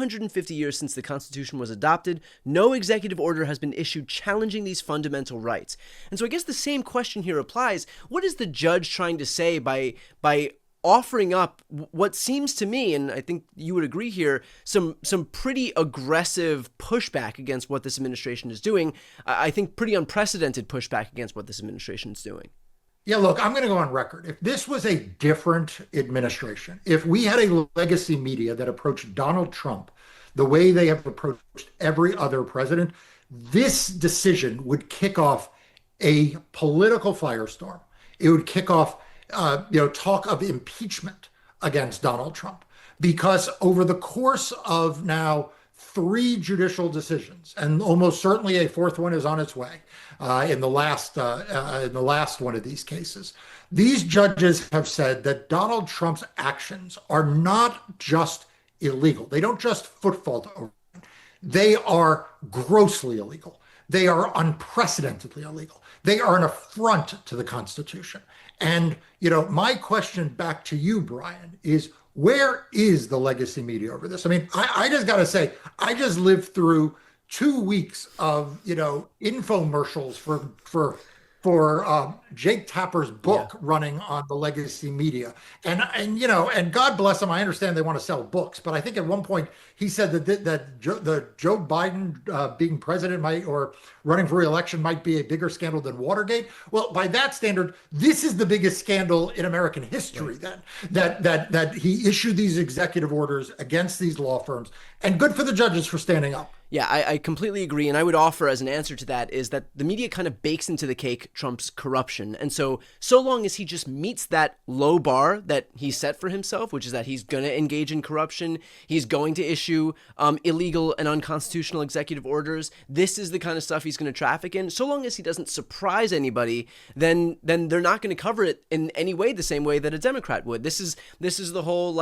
150 years since the Constitution was adopted, no executive order has been issued challenging these fundamental rights. And so I guess the same question here applies. What is the judge trying to say by offering up what seems to me, and I think you would agree here, some pretty aggressive pushback against what this administration is doing? I think pretty unprecedented pushback against what this administration is doing. Yeah, look, I'm going to go on record. If this was a different administration, if we had a legacy media that approached Donald Trump the way they have approached every other president, this decision would kick off a political firestorm. It would kick off, talk of impeachment against Donald Trump, because over the course of now three judicial decisions, and almost certainly a fourth one is on its way in the last one of these cases. These judges have said that Donald Trump's actions are not just illegal. They don't just foot fault over it. They are grossly illegal. They are unprecedentedly illegal. They are an affront to the Constitution. And, my question back to you, Brian, is where is the legacy media over this? I mean, I just got to say, I just lived through 2 weeks of, infomercials for Jake Tapper's book running on the legacy media. And God bless him, I understand they want to sell books, but I think at one point he said that Joe Biden being president or running for re-election might be a bigger scandal than Watergate. Well, by that standard, this is the biggest scandal in American history then, that he issued these executive orders against these law firms, and good for the judges for standing up. Yeah, I completely agree. And I would offer as an answer to that is that the media kind of bakes into the cake Trump's corruption. And so long as he just meets that low bar that he set for himself, which is that he's going to engage in corruption, he's going to issue illegal and unconstitutional executive orders, this is the kind of stuff he's going to traffic in. So long as he doesn't surprise anybody, then they're not going to cover it in any way the same way that a Democrat would. This is the whole,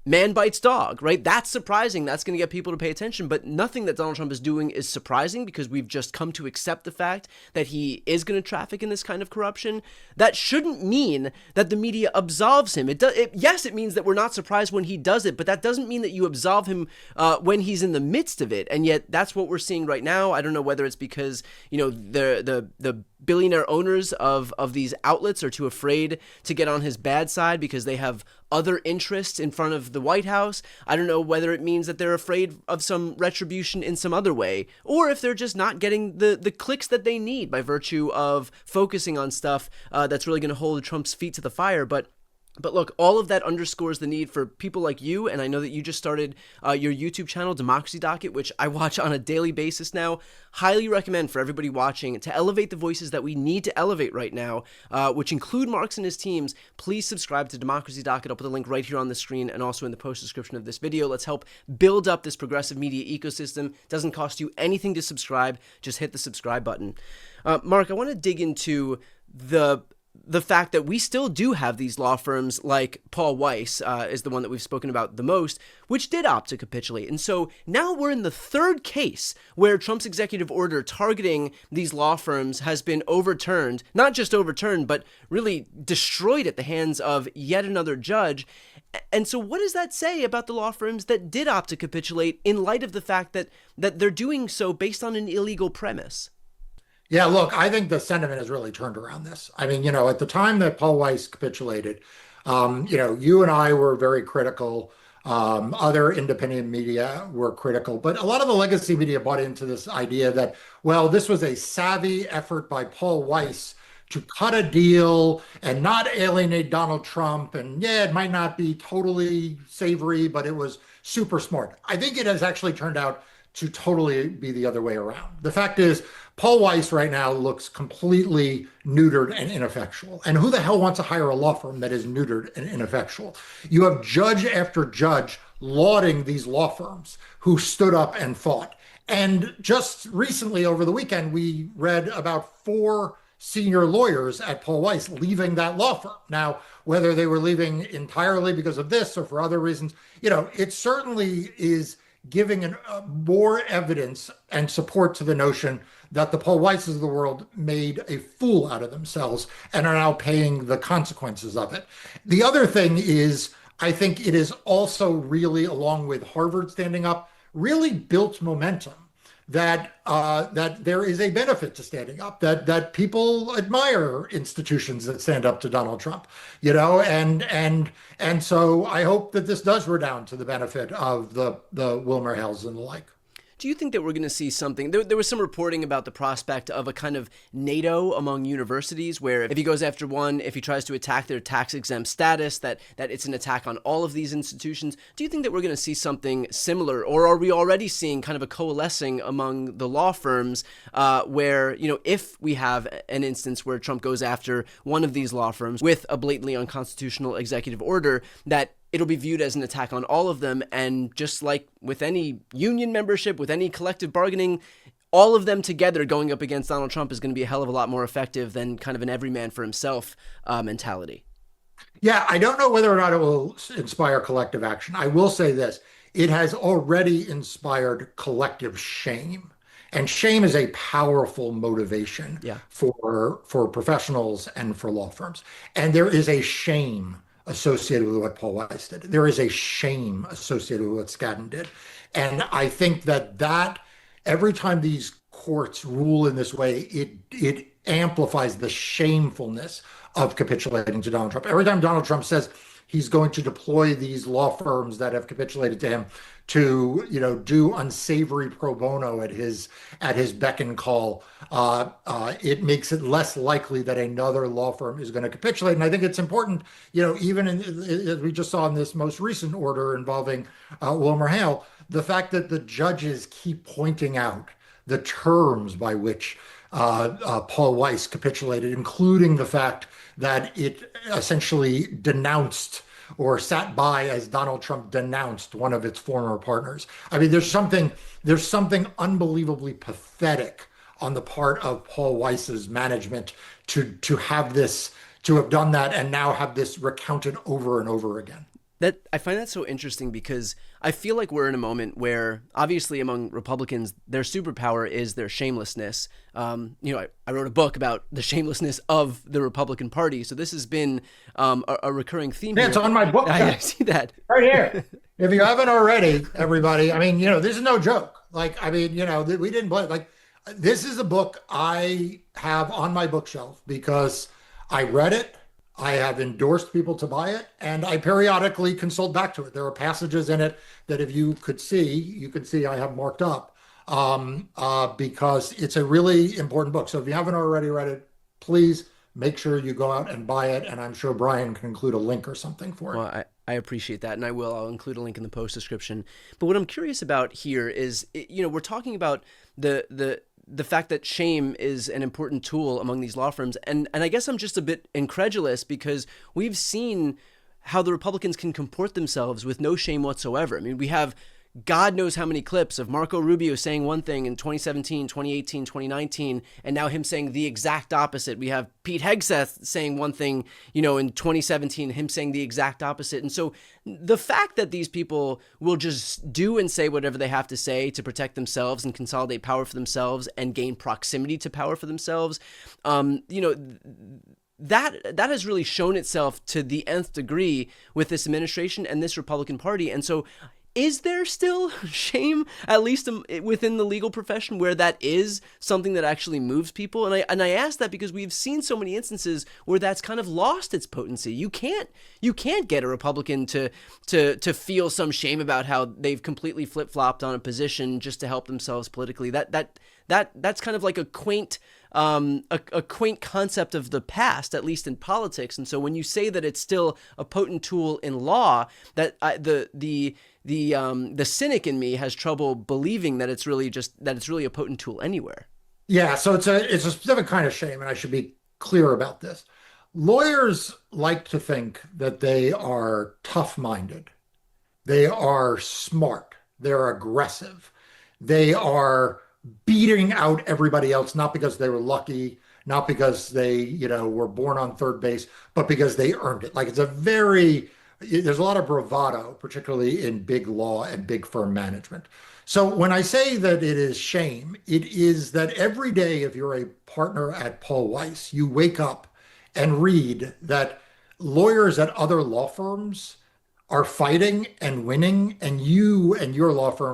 man bites dog, right? That's surprising. That's going to get people to pay attention. But nothing that Donald Trump is doing is surprising, because we've just come to accept the fact that he is going to traffic in this kind of corruption. That shouldn't mean that the media absolves him. Yes, it means that we're not surprised when he does it, but that doesn't mean that you absolve him when he's in the midst of it. And yet that's what we're seeing right now. I don't know whether it's because, the billionaire owners of these outlets are too afraid to get on his bad side because they have other interests in front of the White House. I don't know whether it means that they're afraid of some retribution in some other way, or if they're just not getting the clicks that they need by virtue of focusing on stuff that's really going to hold Trump's feet to the fire. But look, all of that underscores the need for people like you, and I know that you just started your YouTube channel, Democracy Docket, which I watch on a daily basis now. Highly recommend for everybody watching to elevate the voices that we need to elevate right now, which include Marks and his teams. Please subscribe to Democracy Docket. I'll put the link right here on the screen and also in the post description of this video. Let's help build up this progressive media ecosystem. Doesn't cost you anything to subscribe. Just hit the subscribe button. Mark, I want to dig into the fact that we still do have these law firms like Paul Weiss is the one that we've spoken about the most, which did opt to capitulate. And so now we're in the third case where Trump's executive order targeting these law firms has been overturned, not just overturned, but really destroyed at the hands of yet another judge. And so what does that say about the law firms that did opt to capitulate in light of the fact that they're doing so based on an illegal premise? Yeah, look, I think the sentiment has really turned around this. I mean, at the time that Paul Weiss capitulated, you and I were very critical. Other independent media were critical, but a lot of the legacy media bought into this idea that, well, this was a savvy effort by Paul Weiss to cut a deal and not alienate Donald Trump. And yeah, it might not be totally savory, but it was super smart. I think it has actually turned out to totally be the other way around. The fact is, Paul Weiss right now looks completely neutered and ineffectual. And who the hell wants to hire a law firm that is neutered and ineffectual? You have judge after judge lauding these law firms who stood up and fought. And just recently over the weekend, we read about 4 senior lawyers at Paul Weiss leaving that law firm. Now, whether they were leaving entirely because of this or for other reasons, it certainly is giving more evidence and support to the notion that the Paul Weisses of the world made a fool out of themselves and are now paying the consequences of it. The other thing is, I think it is also really, along with Harvard standing up, really built momentum that there is a benefit to standing up, that people admire institutions that stand up to Donald Trump, and so I hope that this does redound to the benefit of the Wilmer Hells and the like. Do you think that we're going to see something? There was some reporting about the prospect of a kind of NATO among universities, where if he goes after one, if he tries to attack their tax exempt status, that it's an attack on all of these institutions. Do you think that we're going to see something similar, or are we already seeing kind of a coalescing among the law firms, where, if we have an instance where Trump goes after one of these law firms with a blatantly unconstitutional executive order, that it'll be viewed as an attack on all of them. And just like with any union membership, with any collective bargaining, all of them together going up against Donald Trump is going to be a hell of a lot more effective than kind of an every man for himself mentality. Yeah, I don't know whether or not it will inspire collective action. I will say this, it has already inspired collective shame. And shame is a powerful motivation Yeah. for professionals and for law firms. And there is a shame associated with what Paul Weiss did. There is a shame associated with what Skadden did. And I think that every time these courts rule in this way, it amplifies the shamefulness of capitulating to Donald Trump. Every time Donald Trump says he's going to deploy these law firms that have capitulated to him to, do unsavory pro bono at his beck and call, it makes it less likely that another law firm is going to capitulate. And I think it's important, even as we just saw in this most recent order involving Wilmer Hale, the fact that the judges keep pointing out the terms by which Paul Weiss capitulated, including the fact that it essentially denounced or sat by as Donald Trump denounced one of its former partners. I mean, there's something unbelievably pathetic on the part of Paul Weiss's management to have done that and now have this recounted over and over again. That I find that so interesting, because I feel like we're in a moment where, obviously, among Republicans, their superpower is their shamelessness. I wrote a book about the shamelessness of the Republican Party, so this has been a recurring theme Yeah, here. it's on my book. I see that Right here. If you haven't already, everybody, I mean, this is no joke. Like, I mean, we didn't play. Like, this is a book I have on my bookshelf because I read it. I have endorsed people to buy it, and I periodically consult back to it. There are passages in it that if you could see, I have marked up because it's a really important book. So if you haven't already read it, please make sure you go out and buy it. And I'm sure Brian can include a link or something for it. Well, I appreciate that, and I will. I'll include a link in the post description. But what I'm curious about here is, we're talking about the fact that shame is an important tool among these law firms. And I guess I'm just a bit incredulous, because we've seen how the Republicans can comport themselves with no shame whatsoever. I mean, we have God knows how many clips of Marco Rubio saying one thing in 2017, 2018, 2019, and now him saying the exact opposite. We have Pete Hegseth saying one thing, in 2017, him saying the exact opposite. And so the fact that these people will just do and say whatever they have to say to protect themselves and consolidate power for themselves and gain proximity to power for themselves, that has really shown itself to the nth degree with this administration and this Republican Party. And so, is there still shame, at least within the legal profession, where that is something that actually moves people? And I ask that because we've seen so many instances where that's kind of lost its potency. You can't get a Republican to feel some shame about how they've completely flip-flopped on a position just to help themselves politically. That's kind of like a quaint concept of the past, at least in politics. And so when you say that it's still a potent tool in law, that the cynic in me has trouble believing that it's really a potent tool anywhere. Yeah, so it's a specific kind of shame, and I should be clear about this. Lawyers like to think that they are tough-minded. They are smart. They're aggressive. They are beating out everybody else, not because they were lucky, not because they, were born on third base, but because they earned it. Like, there's a lot of bravado, particularly in big law and big firm management. So when I say that it is shame, it is that every day, if you're a partner at Paul Weiss, you wake up and read that lawyers at other law firms are fighting and winning, and you and your law firm